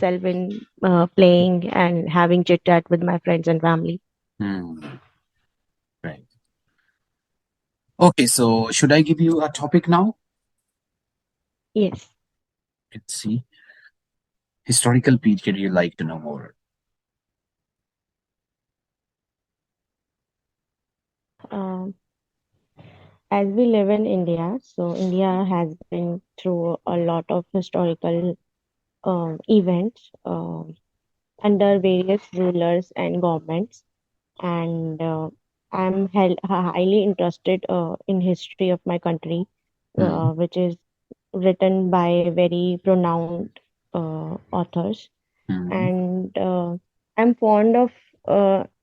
myself in playing and having chit chat with my friends and family. Hmm. Right. Okay, so should I give you a topic now? Yes. Let's see. Historical period you like to know more. Um, as we live in India, so India has been through a lot of historical events under various rulers and governments, and highly interested in history of my country, Hmm. which is written by very renowned authors. Hmm. And I'm fond of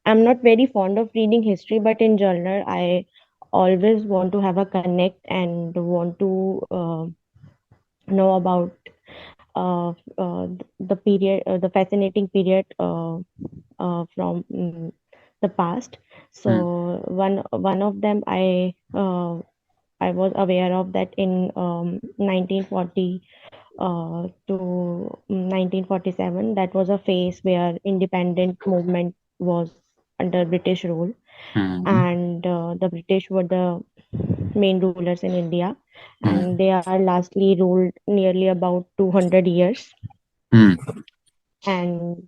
I'm not very fond of reading history, but in general I always want to have a connect and want to know about the period, the fascinating period from the past. Hmm. So one of them I was aware of that in 1940 to 1947. That was a phase where independent movement was under British rule, Hmm. and the British were the main rulers in India, and Hmm. they are lastly ruled nearly about 200 years. Hmm. And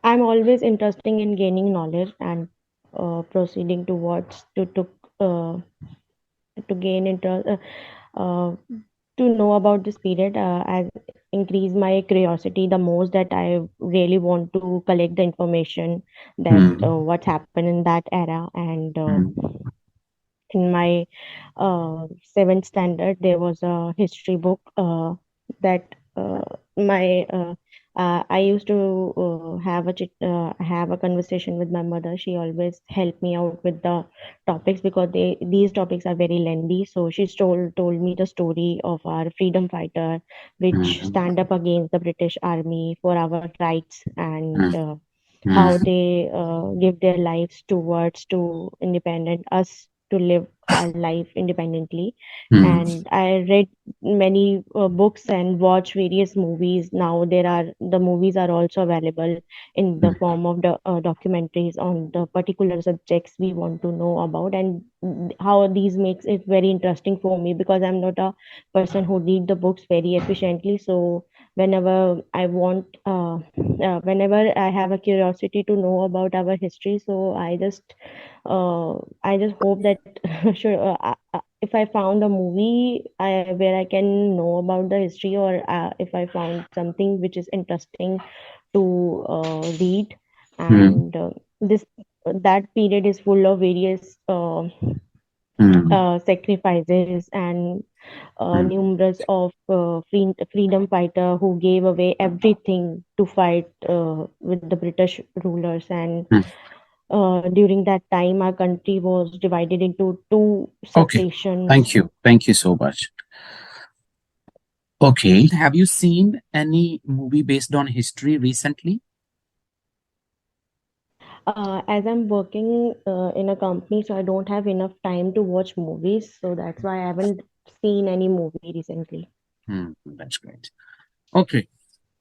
I'm always interested in gaining knowledge and proceeding towards uh, to gain interest. To know about this period has increased my curiosity the most, that I really want to collect the information that Hmm. what happened in that era. And Hmm. in my seventh standard, there was a history book that my I used to have a conversation with my mother. She always helped me out with the topics because these topics are very lengthy. So she told me the story of our freedom fighter, which Hmm. stand up against the British Army for our rights, and Hmm. Hmm. how they give their lives towards to independent us to live our life independently. Hmm. And I read many books and watch various movies. Now there are the movies are also available in the form of the documentaries on the particular subjects we want to know about, and how these makes it very interesting for me, because I'm not a person who read the books very efficiently. So whenever I want whenever I have a curiosity to know about our history, so uh, I just hope that sure, if I found a movie where I can know about the history, or if I found something which is interesting to read, Hmm. and this that period is full of various Hmm. sacrifices and Hmm. numerous of freedom fighter who gave away everything to fight with the British rulers. And Hmm. during that time, our country was divided into two Okay. separations. Thank you. Thank you so much. Okay. Have you seen any movie based on history recently? As I'm working in a company, so I don't have enough time to watch movies. So that's why I haven't seen any movie recently. Hmm. That's great. Okay.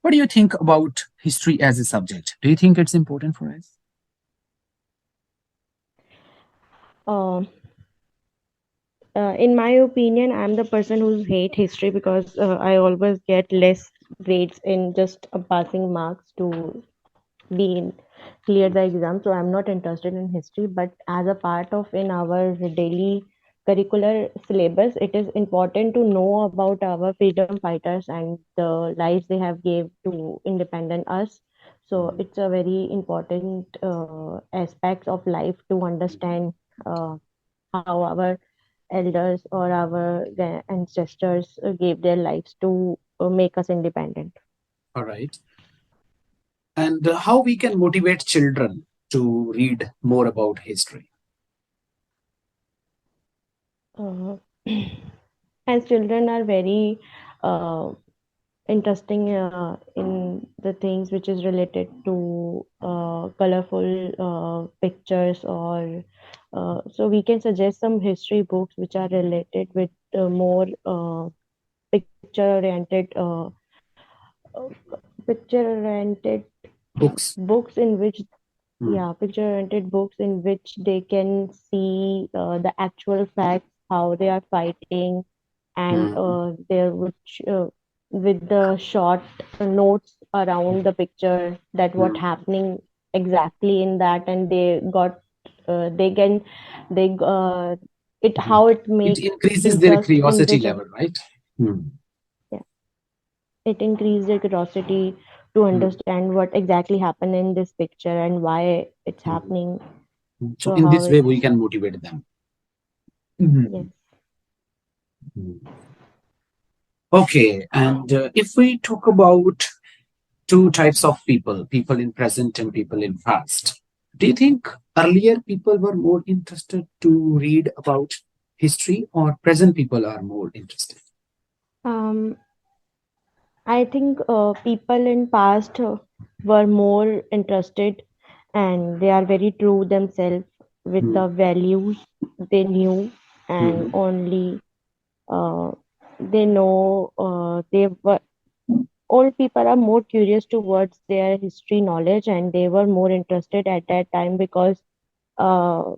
What do you think about history as a subject? Do you think it's important for us? Uh, in my opinion, I'm the person who's hate history because I always get less grades in just passing marks to be clear the exam. So I'm not interested in history, but as a part of in our daily curricular syllabus, it is important to know about our freedom fighters and the lives they have gave to independent us. So it's a very important aspect of life to understand how our elders or our ancestors gave their lives to make us independent. All right. And how we can motivate children to read more about history? Uh, as children are very uh, interesting in the things which is related to colorful pictures, or so we can suggest some history books which are related with more picture oriented picture-oriented books? books in which, Mm, yeah, picture-oriented books in which they can see the actual facts, how they are fighting, and mm, there which with the short notes around the picture that what mm, happening exactly in that, and they got they can they it mm. how it It make increases their interest in curiosity the level, right? Mm, yeah, it increased their curiosity to mm, understand what exactly happened in this picture and why it's mm. happening. So So in how this way, it, we can motivate them. yes. Mhm. Mm. Okay, and if we talk about two types of people, people in present and people in past, do you think earlier people were more interested to read about history, or present people are more interested? um I think people in past were more interested, and they are very true themselves with Mm, the values they knew, and mm, only uh, they know they were old people are more curious towards their history knowledge, and they were more interested at that time because uh,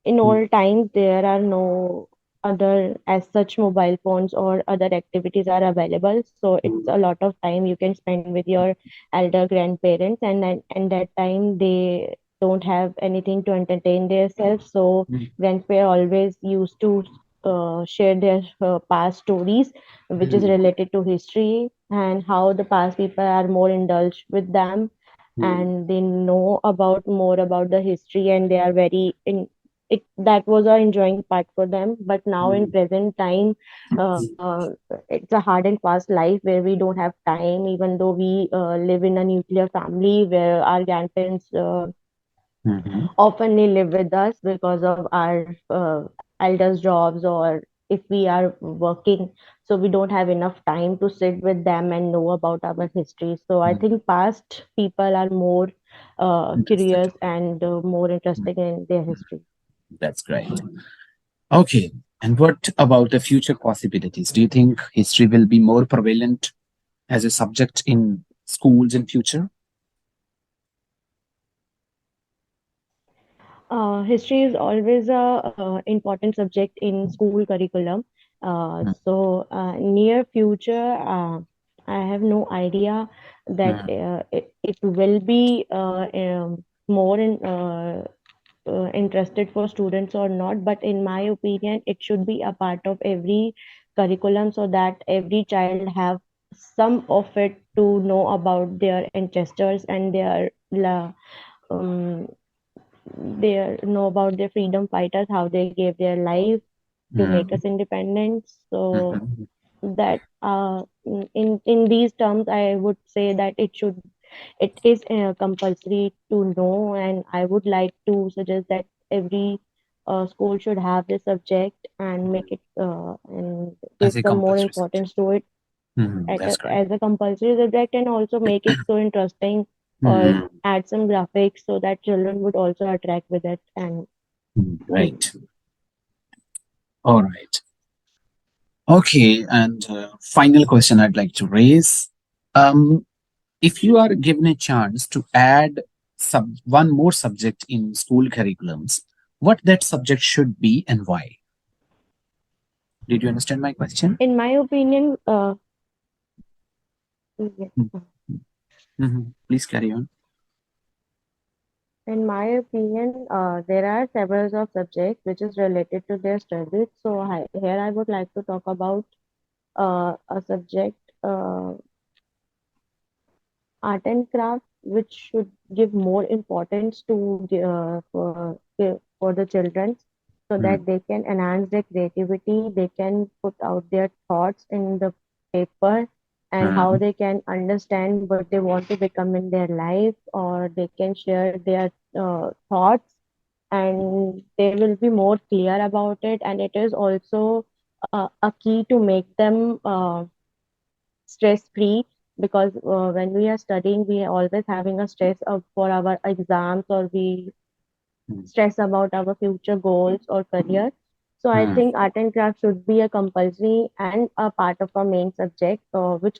in mm, old times there are no other as such mobile phones or other activities are available, so it's mm, a lot of time you can spend with your elder grandparents, and that time they don't have anything to entertain themselves, so mm, grandparents always used to share their past stories which is mm, related to history and how the past people are more indulged with them, mm, and they know about more about the history, and they are very in it. That was a enjoying part for them, but now in mm, present time it's a hard and fast life where we don't have time, even though we live in a nuclear family where our grandparents mm, oftenly live with us because of our elders jobs, or if we are working, so we don't have enough time to sit with them and know about our history. So I mm. think past people are more Interested. curious and more Mm, interested in their history. that's great. Okay. And what about the future possibilities? Do you think history will be more prevalent as a subject in schools in future? History is always a important subject in school curriculum. Mm, Near future, I have no idea that mm, it will be more interested for students or not. But in my opinion, it should be a part of every curriculum so that every child have some of it to know about their ancestors and um, they know about their freedom fighters, how they gave their life to make us mm, independent. So mhm. that in these terms, I would say that it is compulsory to know, and I would like to suggest that every school should have this subject and make it and As give a some more compulsory subject. importance to it That's great. as a compulsory subject, and also make it so interesting or Mhm. add some graphics so that children would also attract with it and read. Right. All right. Okay. And final question I'd like to raise. Um, if you are given a chance to add one more subject in school curriculums, what that subject should be and why? Did you understand my question? In my opinion, yes. Please carry on. In my opinion, there are several of subjects which is related to their studies. So here I would like to talk about a subject, art and craft, which should give more importance to for the children, so Mm, that they can enhance their creativity, they can put out their thoughts in the paper, and how mm, they can understand what they want to become in their life, or they can share their thoughts, and they will be more clear about it, and it is also a key to make them stress free, because when we are studying we are always having a stress for our exams, or we mm, stress about our future goals or career. So I mm. think art and craft should be a compulsory and a part of our main subject, which